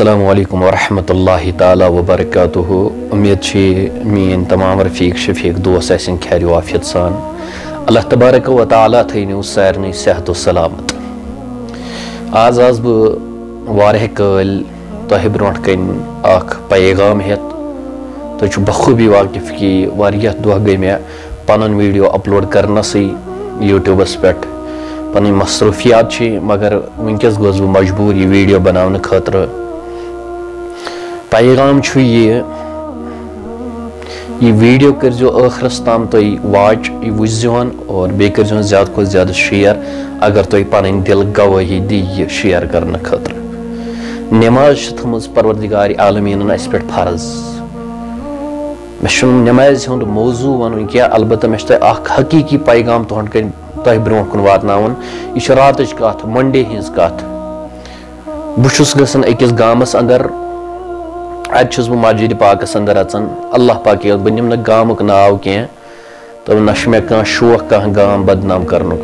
السلام علیکم ورحمۃ اللہ تعالیٰ وبرکاتہ. امید مین تمام رفیق شفیق دوست آسن خیر وافیت سان. اللہ تبارک و تعالیٰ تھینو سارنی صحت و سلامت. آز بہ واریاہ کال تہ برونٹ کن اخ پیغام ہیت. تہ بخوبی واقف کہ واریاہ دہ گئی مے پنن ویڈیو اپلوڈ کرنسے یوٹیوبس پہ. پنن مصروفیات چھ مگر ونکس گوس بہ مجبور یہ ویڈیو بناون خاطر. پیغام چھ یہ ویڈیو کرزو آخرس تام تھی واچ یہ وچزون اور بیٚیہِ کرزون زیادہ کھۄتہٕ زیادہ شیئر اگر تھی پنن دل گواہی دی یہ شیئر کرنے خاطر. نماز چھ تھٲمٕژ پروردگار عالمیٖنن اسہِ پٮ۪ٹھ فرض. مےٚ چھُنہٕ نمازِ ہُنٛد موضوع ونُن کینٛہہ البتہ مےٚ چھُ تۄہہِ اکھ حقیٖقی پیغام تُہنٛد کٔنۍ تۄہہِ برونٛٹھ کُن واتناوُن. یہِ چھِ راتٕچ کتھ منڈے ہٕنٛز کتھ. بہٕ چھُس گژھان أکِس گامس اندر. اتہِ چھُس بہٕ مسجد پاکس اندر اژان. اللہ پاک بہٕ نِمہٕ نہٕ گامُک ناو کینٛہہ تہٕ نہ چھُ مےٚ کانٛہہ شوق کانٛہہ گام بدنام کرنُک.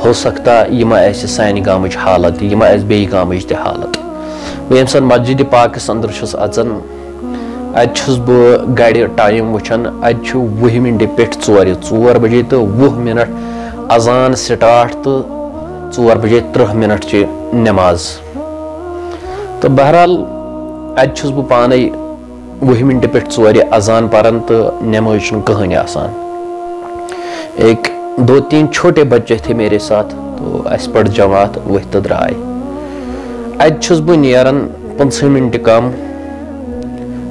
ہو سکتا یہِ ما آسہِ سانہِ گامٕچ حالت یہِ ما آسہِ بیٚیہِ گامٕچ تہِ حالت. بہٕ ییٚمہِ ساتہٕ مسجد پاکس اندر چھُس اژان اتہِ چھُس بہٕ گرِ ٹایم وٕچھان. اتہِ چھُ 20 منٹہِ پٮ۪ٹھ 4 بجے تہٕ 20 منٹ اذان سٹارٹ تہٕ 4 بجے 30 منٹ چہِ نماز. تہٕ بہرحال اتہِ چھُس بہٕ پانے 20 منٹہِ پٮ۪ٹھ 4 اذان پران تہٕ نماز چھُنہٕ کٕہٕنۍ آسان. ایک 2-3 چھوٹے بچے تھے میرے ساتھ تو اسہِ پڑھ جماعت ؤتھۍ تہٕ درٛاے. اتہِ چھُس بہٕ نیران 15 منٹہِ کم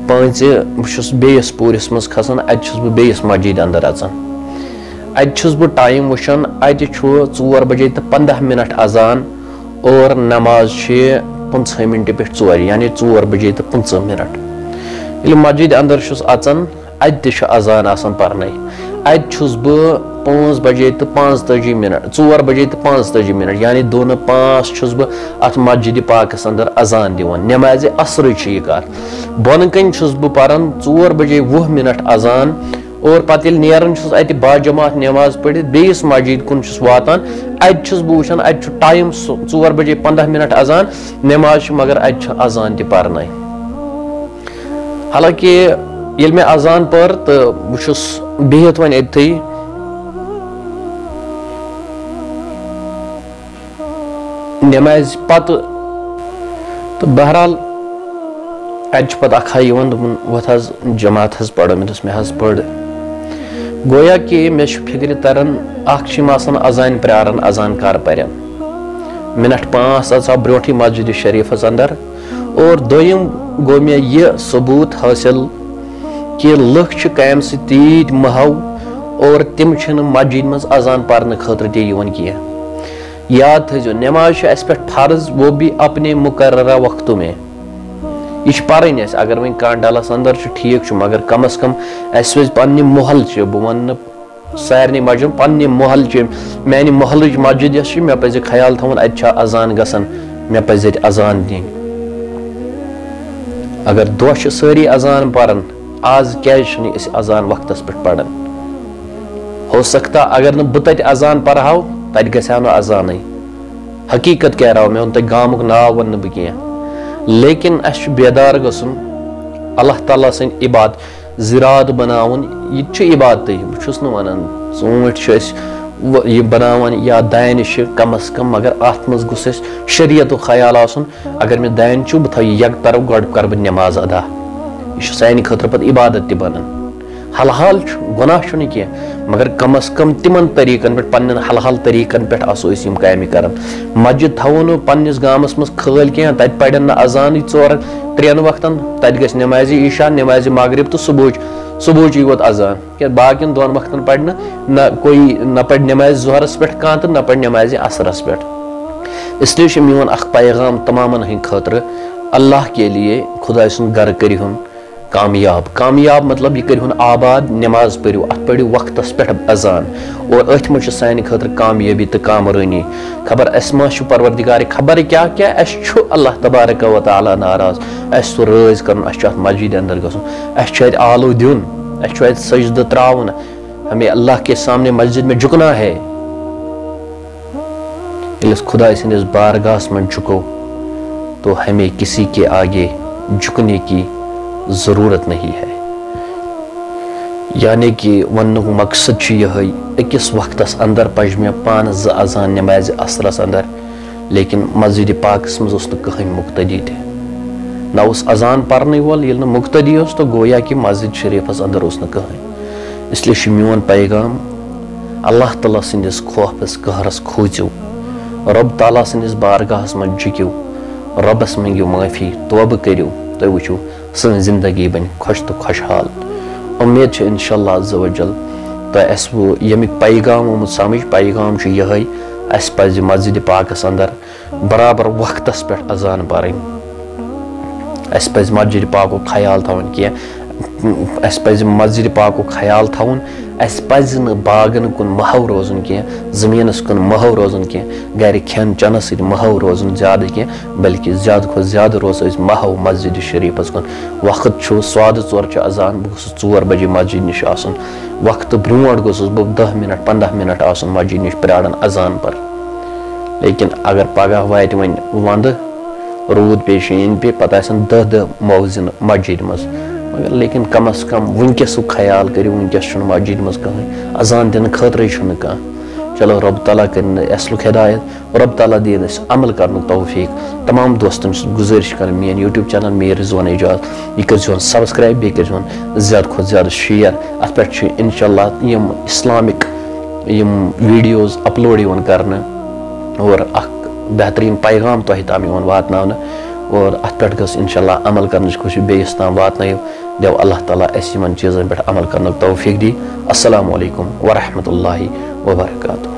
5 بہٕ چھُس بیٚیِس پوٗرِس منٛز کھسان. اتہِ چھُس بہٕ بیٚیِس مسجد اندر اژان. اتہِ چھُس بہٕ ٹایم وٕچھان اتہِ چھُ 4 بجے تہٕ 15 منٹ اذان اور نماز چھِ 15 منٹہِ پٮ۪ٹھ 4 یعنی 4 بجے تہٕ 15 منٹ. ییٚلہِ مسجد اندر چھُس اژان اتہِ تہِ چھُ اذان آسان پرنے. اتہِ چھُس بہٕ 5 بجے تہٕ 45 منٹ 4 بجے تہٕ 45 منٹ یعنی 2:05 چھُس بہٕ اتھ مسجد پاکس اندر اذان دِوان. نمازِ عصرٕچ چھِ یہِ کتھ. بۄنہٕ کَنۍ چھُس بہٕ پران 4 بجے 20 منٹ اذان اور پتہٕ ییٚلہِ نیران چھُس اتہِ باجماعت نماز پٔرِتھ بیٚیِس مسجد کُن چھُس واتان. اتہِ چھُس بہٕ وٕچھان اتہِ چھُ ٹایم 4 بجے 15 منٹ اذان نماز چھِ مگر اتہِ چھُ اذان تہِ پرنے. حالانکہ ییٚلہِ مےٚ اذان پٔر تہٕ بہٕ چھُس بِہِتھ وۄنۍ أتتھٕے نمازِ پتہٕ تہٕ بہرحال اتہِ چھُ پتہٕ اکھا یِوان دوٚپُن وۄتھ حظ جماعت حظ پرو. مےٚ دوٚپُس مےٚ حظ پٔر. گویا کہ مےٚ چھُ فِکرِ تران اکھ چھِ یِم آسان اذان پیاران اذان کر پرن منٹ 5 اژاو برونٛٹھٕے مسجد شریفس اندر. اور دوٚیِم گوٚو مےٚ یہِ ثبوٗت حٲصِل کہ لُکھ چھِ کامہِ سۭتۍ تیٖتۍ مٔہو اور تِم چھِنہٕ مسجد منٛز اذان پرنہٕ خٲطرٕ تہِ یِوان کینٛہہ. یاد تھٲیزیو نماز چھِ اسہِ پٮ۪ٹھ فرض وہ بھی اپنے مقررہ وقتوں میں. یہ چھِ پرٕنۍ اسہِ اگر وۄنۍ کانٛہہ ڈلس اندر چھُ ٹھیٖک چھُ مگر کم از کم اسہِ پزِ پننہِ محلچہِ بہٕ ونہٕ نہٕ سارنٕے مسجدن پننہِ محلچہِ میانہِ محلٕچ مسجد یۄس چھِ مےٚ پزِ خیال تھاوُن اتہِ چھا اذان گژھان مےٚ پزِ اتہِ اذان دِنۍ. اگر دۄہ چھِ سٲری اذان پران آز کیازِ چھِنہٕ أسۍ اذان وقتس پٮ۪ٹھ پران. ہو سکتا اگر نہٕ بہٕ تتہِ اذان پرہاو تتہِ گژھِ ہا نہٕ اذانٕے. حقیٖقت کیٛاہ راو مےٚ ووٚن تۄہہِ گامُک ناو ونہٕ نہٕ بہٕ کینٛہہ لیکن اسہِ چھُ بیدار گژھُن اللہ تعالیٰ سٕنٛدۍ عبادت زِرات بناوُن. یہِ تہِ چھُ عبادتٕے. بہٕ چھُس نہٕ ونان ژوٗنٛٹھۍ چھِ أسۍ یہِ بناوان یا دانہِ چھِ کم از کم مگر اتھ منٛز گوٚژھ اسہِ شریعتُک خیال آسُن. اگر مےٚ دانہِ چھُ بہٕ تھاوٕ یہِ یک طرف گۄڈٕ کرٕ بہٕ نماز ادا. یہِ چھُ سانہِ خٲطرٕ پتہٕ عبادت تہِ بنان. حل حال چھُ گۄناہ چھُنہٕ کینٛہہ مگر کم از کم تِمن طریٖقن پٮ۪ٹھ پننٮ۪ن حل حل طریٖقن پٮ۪ٹھ آسو أسۍ یِم کامہِ کران. مسجد تھاوو نہٕ پننِس گامس منٛز خٲلۍ کینٛہہ تتہِ پرن نہٕ اذانٕے 3 وقتن. تتہِ گژھِ نمازِ عشاء نمازِ مغرب تہٕ صبحٕچی یوت اذان. کیٛازِ باقین 2 وقتن پرِ نہ پرِ نمازِ ظہرس پٮ۪ٹھ کانٛہہ تہٕ نہ پرِ نمازِ عصرس پٮ۪ٹھ. اس لیے چھُ میون اکھ پیغام تمامن ہٕنٛدۍ خٲطرٕ اللہ کے لیے خۄداے سُنٛد گرٕ کٔرِہُن کامیاب مطلب یہ کرہُن آباد. نماز پٔرِو اتھ پٔرِو وقتس پٮ۪ٹھ اذان اور أتھۍ منٛز چھِ سانہِ خٲطرٕ کامیٲبی تہٕ کامرٲنی. خبر اسہِ ما چھُ پروردگارِ خبر کیٛاہ اسہِ چھُ اللہ تبارک و تعالیٰ ناراض. اسہِ چھُ رٲضۍ کرُن اسہِ چھُ اتھ مسجد اندر گژھُن اسہِ چھُ اتہِ آلو دیُن اسہِ چھُ اتہِ سجدٕ تراوُن. ہمیں اللہ کے سامنے مسجد میں جھکنا ہے. ییٚلہِ أسۍ خۄداے سٕنٛدِس بارگاہس منٛز جھُکو تو ہمیں کسی کے آگے جھکنے کی ضرورت نہیں ہے. یعنی کہ ونک مقصد یہ اکس وقتس اندر پج میں پان اذان نماز اثرس اندر, لیکن مسجد پاکس مز کہیں مقتدی تہ نہ اذان پرنے وول یل مقتدی تو گویا کہ مسجد شریفس اندر کہیں. اس لیے میون پیغام اللہ تعالیٰ سندس خوفس قہرس کھوژو, رب تعالیٰ سندس بارگاہس من جھکو, ربس منگو معافی, توبہ کرو, تُہۍ وٕچھِو سٲنۍ زندگی بن خوش تو خوشحال. امید چھِ انشاءاللہ عز و جل تۄہہِ آسوٕ ییٚمیُک پیغام آمُت سمجھ. پیغام چھُ یِہوٚے, اَسہِ پَزِ مسجد پاکس اندر برابر وقتس پٮ۪ٹھ اذان پرٕنۍ. اَسہِ پَزِ مسجد پاکُک خیال تھاوُن کینٛہہ, اَسہِ پَزِ مسجد پاکُک خیال تھاوُن. اَسہِ پَزِ نہٕ باغن کُن محو روزُن کینٛہہ, زٔمیٖنس کُن محو روزُن کینٛہہ, گرِ کھٮ۪ن چٮ۪نس سۭتۍ محو روزُن زیادٕ کینٛہہ, بلکہِ زیادٕ کھۄتہٕ زیادٕ روزو أسۍ محو مسجد شریفس کُن. وقت چھُ 4:15 چھُ اذان, بہٕ گوٚژھُس 4 بجے مسجد نِش آسُن. وقتہٕ برونٛٹھ گوٚژھُس بہٕ 10 منٹ 15 منٹ آسُن مسجد نِش پیاران اذان پر. لیکن اگر پگاہ واتہِ وۄنۍ ونٛدٕ, روٗد پیٚیہِ شیٖن پیٚیہِ, پتہٕ آسن 10 مؤذِن مسجد منٛز, مگر لیکن کم از کم ونکسُک خیال کٔرِو. ونکس چھُنہٕ مسجد منٛز کٕہٕنۍ, اذان دِنہٕ خٲطرٕے چھُنہٕ کانٛہہ. چلو رب تعالیٰ کٔرِن اصلُک ہدایت, رب تعالیٰ دِیِن اَسہِ عمل کرنُک توفیٖق. تمام دوستن چھُس گُزٲرِش کران میٲنۍ یوٗٹیوٗب چینل میر رضوان اعجاز یہِ کٔرۍزِہون سبسکرایب, بیٚیہِ کٔرۍزِہون زیادٕ کھۄتہٕ زیادٕ شیر. اتھ پٮ۪ٹھ چھِ انشاءاللہ یِم اسلامِک یِم ویٖڈیوز اپلوڈ یِوان کرنہٕ, اور اکھ بہتریٖن پیغام تۄہہِ تام یِوان واتناونہٕ, اور اتھ پٮ۪ٹھ گٔژھ انشاءاللہ عمل کرنٕچ کوٗشِش بیٚیِس تام واتنٲیِو. دیو اللہ تعالیٰ اَسہِ یِمن چیٖزن پٮ۪ٹھ عمل کرنُک توفیٖق دی. السلام علیکم ورحمۃ اللہ وبرکاتہ.